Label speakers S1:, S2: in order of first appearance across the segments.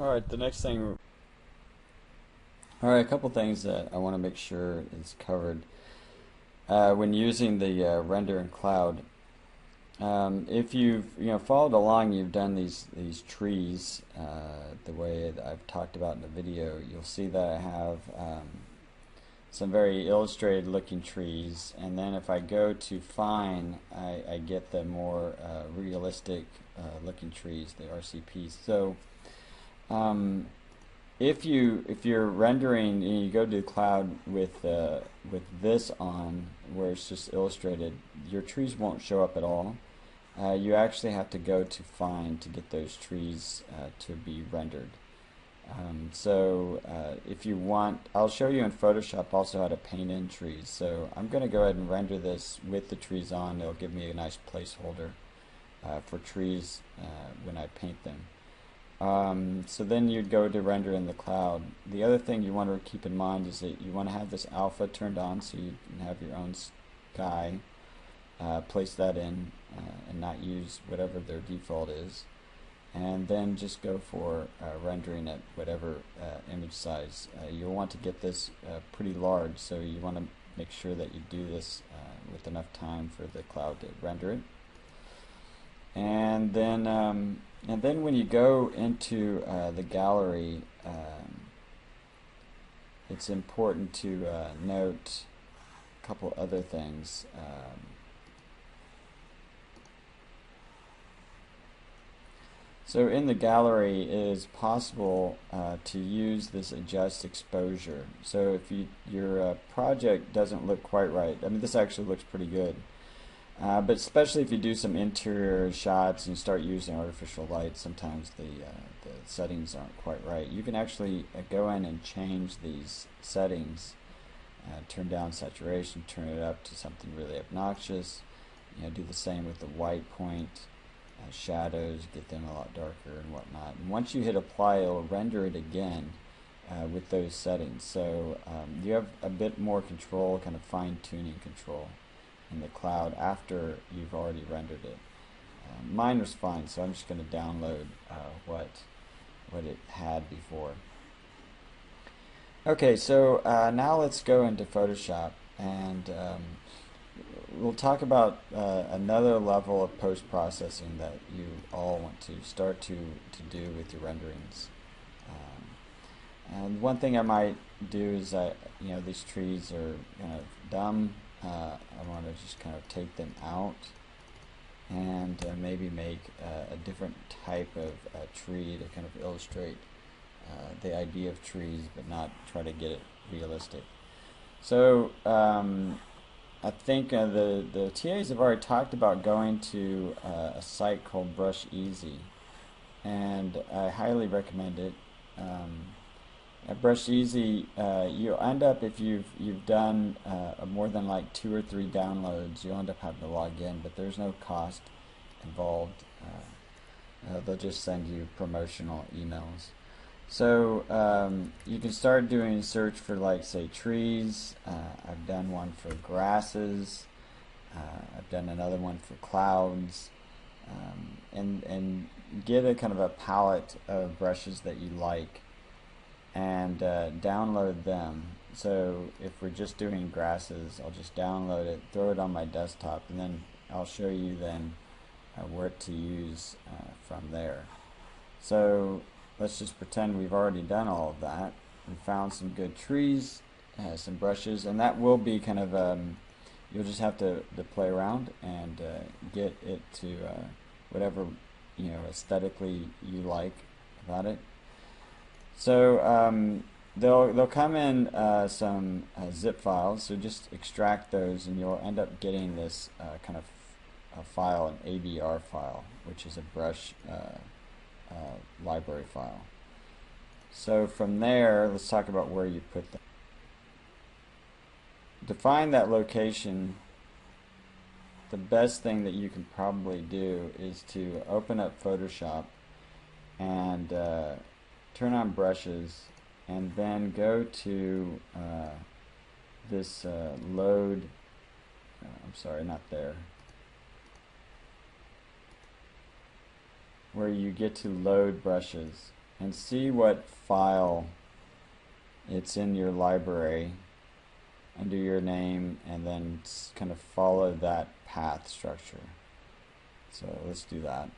S1: Alright, the next thing. Alright, a couple things that I want to make sure is covered when using the render in cloud. If you've followed along, you've done these trees the way that I've talked about in the video. You'll see that I have some very illustrated looking trees, and then if I go to fine, I get the more realistic looking trees, the RCPs. So if you're rendering and you go to the cloud with this on, where it's just illustrated, your trees won't show up at all. You actually have to go to find to get those trees to be rendered. If you want, I'll show you in Photoshop also how to paint in trees. So I'm going to go ahead and render this with the trees on. It'll give me a nice placeholder for trees when I paint them. So then you'd go to render in the cloud. The other thing you want to keep in mind is that you want to have this alpha turned on so you can have your own sky. Place that in and not use whatever their default is. And then just go for rendering at whatever image size. You'll want to get this pretty large, so you want to make sure that you do this with enough time for the cloud to render it. And then when you go into the gallery, it's important to note a couple other things. So in the gallery, it is possible to use this adjust exposure. So if your project doesn't look quite right, I mean, this actually looks pretty good. But especially if you do some interior shots and you start using artificial light, sometimes the settings aren't quite right. You can actually go in and change these settings, turn down saturation, turn it up to something really obnoxious. Do the same with the white point. Shadows, get them a lot darker and whatnot. And once you hit apply, it'll render it again with those settings. So you have a bit more control, kind of fine-tuning control in the cloud after you've already rendered it. Mine was fine, so I'm just going to download what it had before. Okay, so now let's go into Photoshop, and we'll talk about another level of post-processing that you all want to start to do with your renderings. And one thing I might do is these trees are kind of dumb. I want to just kind of take them out and maybe make a different type of tree to kind of illustrate the idea of trees, but not try to get it realistic. So I think the TAs have already talked about going to a site called Brush Easy, and I highly recommend it. At Brush Easy, you'll end up, if you've done more than like 2 or 3 downloads, you'll end up having to log in, but there's no cost involved. They'll just send you promotional emails. So you can start doing a search for, like, say, trees. I've done one for grasses. I've done another one for clouds. And get a kind of a palette of brushes that you like and download them. So if we're just doing grasses, I'll just download it, throw it on my desktop, and then I'll show you then where to use from there. So let's just pretend we've already done all of that. We found some good trees, some brushes, and that will be kind of, you'll just have to play around and get it to whatever aesthetically you like about it. So they'll come in some zip files, so just extract those and you'll end up getting this kind of a file, an ABR file, which is a brush library file. So from there, let's talk about where you put them. To find that location, the best thing that you can probably do is to open up Photoshop and turn on brushes, and then go to this load, I'm sorry, not there, where you get to load brushes. and see what file it's in your library under your name, and then kind of follow that path structure. So let's do that.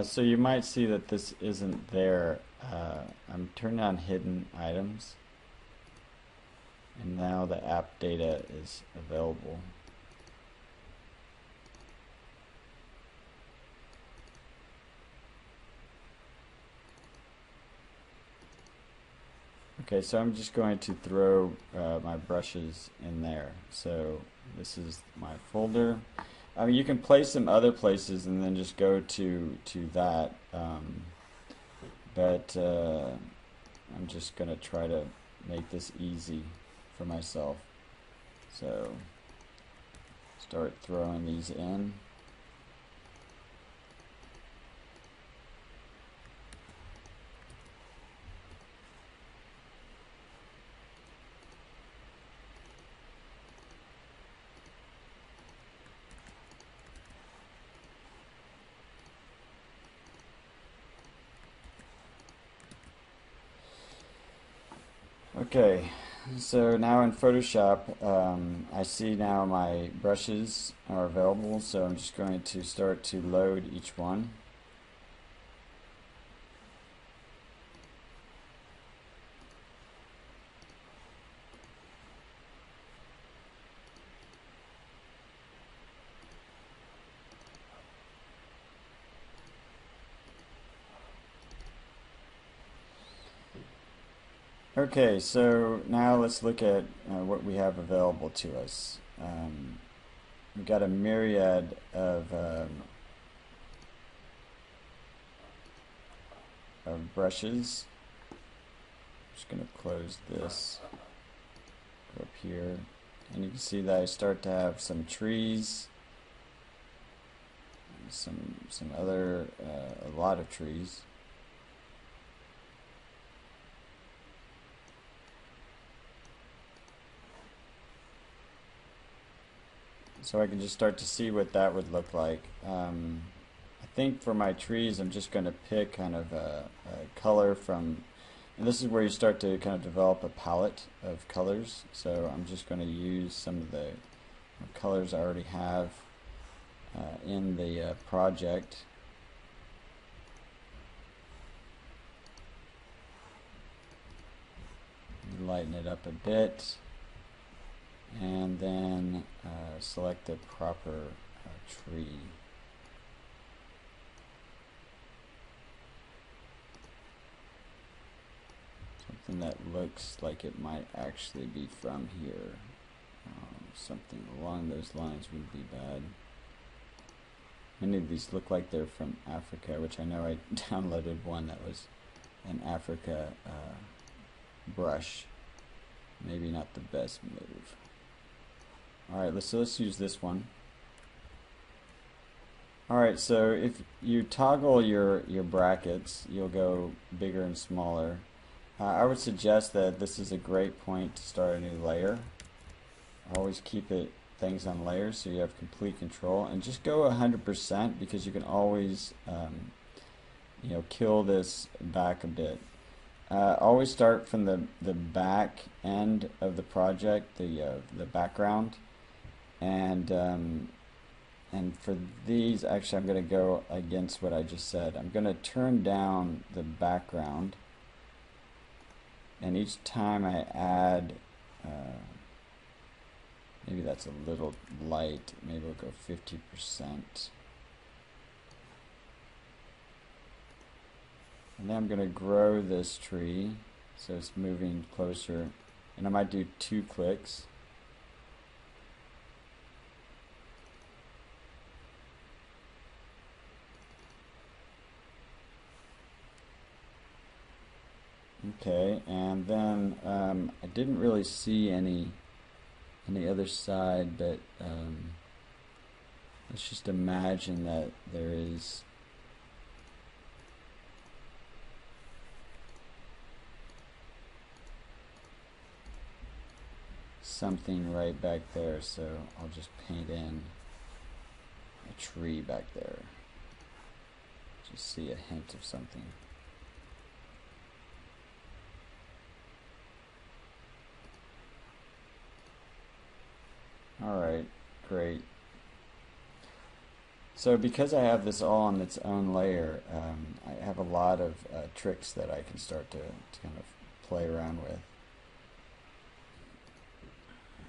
S1: So you might see that this isn't there. I'm turning on hidden items, and now the app data is available. Okay, so I'm just going to throw my brushes in there. So this is my folder. I mean, you can place them other places and then just go to that. But I'm just going to try to make this easy for myself. So start throwing these in. Okay, so now in Photoshop, I see now my brushes are available, so I'm just going to start to load each one. Okay, so now let's look at what we have available to us. We've got a myriad of brushes. I'm just going to close this, go up here, and you can see that I start to have some trees, some other, a lot of trees. So I can just start to see what that would look like. I think for my trees, I'm just going to pick kind of a color from, and this is where you start to kind of develop a palette of colors. So I'm just going to use some of the colors I already have in the project. Lighten it up a bit, and then select the proper tree. Something that looks like it might actually be from here. Something along those lines wouldn't be bad. Many of these look like they're from Africa, which I know I downloaded one that was an Africa brush. Maybe not the best move. Alright, let's use this one. Alright, so if you toggle your brackets, you'll go bigger and smaller. I would suggest that this is a great point to start a new layer. Always keep things on layers so you have complete control, and just go 100% because you can always kill this back a bit. Always start from the back end of the project, the background, and for these, actually, I'm going to go against what I just said. I'm going to turn down the background, and each time I add, maybe that's a little light. Maybe we'll go 50%. And then I'm going to grow this tree so it's moving closer, and I might do 2 clicks. Okay, and then I didn't really see any on the other side, but let's just imagine that there is something right back there, so I'll just paint in a tree back there. Just see a hint of something. Alright, great. So because I have this all on its own layer, I have a lot of tricks that I can start to kind of play around with.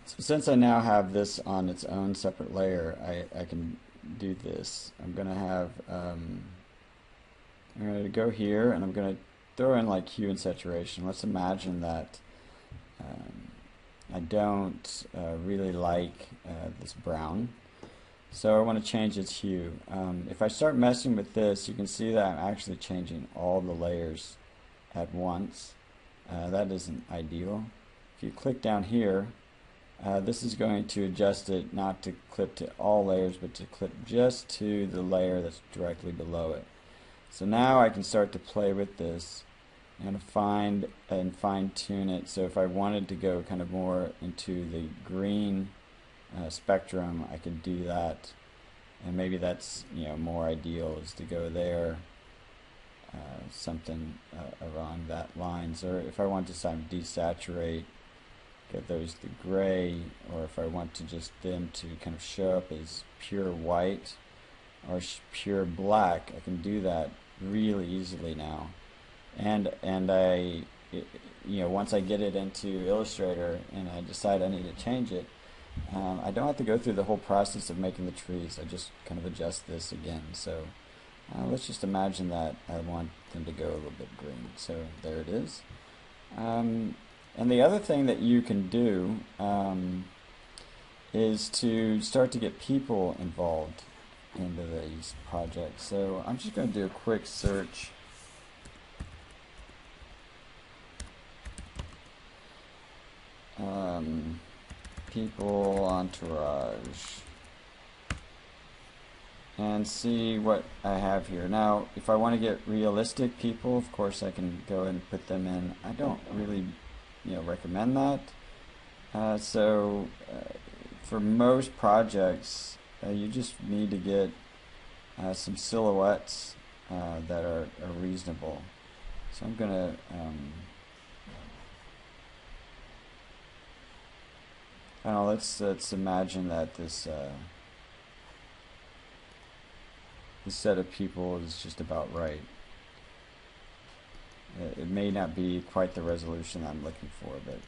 S1: So since I now have this on its own separate layer, I can do this. I'm going to have, I'm going to go here and I'm going to throw in like hue and saturation. Let's imagine that I don't really like this brown. So I want to change its hue. If I start messing with this, you can see that I'm actually changing all the layers at once. That isn't ideal. If you click down here, this is going to adjust it not to clip to all layers, but to clip just to the layer that's directly below it. So now I can start to play with this and find and fine-tune it. So if I wanted to go kind of more into the green spectrum, I could do that, and maybe that's more ideal, is to go there, something around that lines. Or if I want to desaturate, get those to gray, or if I want to just them to kind of show up as pure white or pure black, I can do that really easily now. And I once I get it into Illustrator and I decide I need to change it, I don't have to go through the whole process of making the trees. I just kind of adjust this again. So let's just imagine that I want them to go a little bit green. So there it is. And the other thing that you can do is to start to get people involved into these projects. So I'm just going to do a quick search. People entourage, and see what I have here. Now if I want to get realistic people, of course I can go and put them in. I don't really recommend that. For most projects you just need to get some silhouettes that are reasonable. So I'm gonna I don't know, let's imagine that this this set of people is just about right. It may not be quite the resolution I'm looking for, but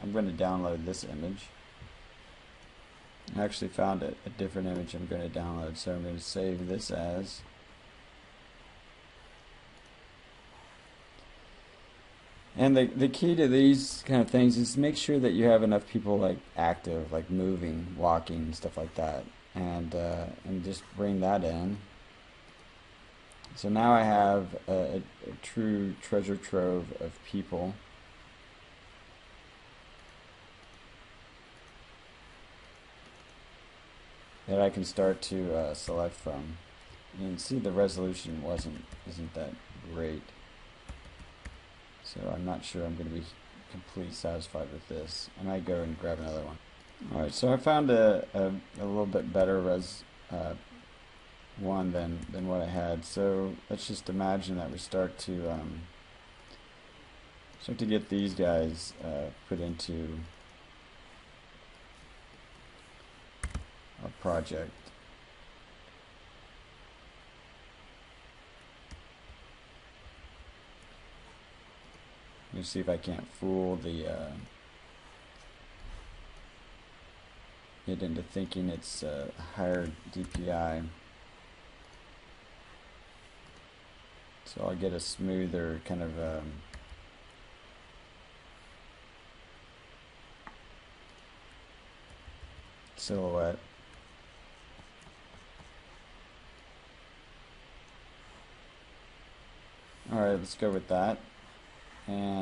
S1: I'm going to download this image. I actually found a different image I'm going to download, so I'm going to save this as. And the key to these kind of things is make sure that you have enough people like active, like moving, walking, stuff like that, and just bring that in. So now I have a true treasure trove of people. That I can start to select from. You can see the resolution isn't that great. So I'm not sure I'm going to be completely satisfied with this. I might go and grab another one. Alright, so I found a little bit better one than what I had. So let's just imagine that we start to get these guys put into our project. Let me see if I can't fool it into thinking it's a higher DPI. So I'll get a smoother kind of silhouette. Alright, let's go with that. and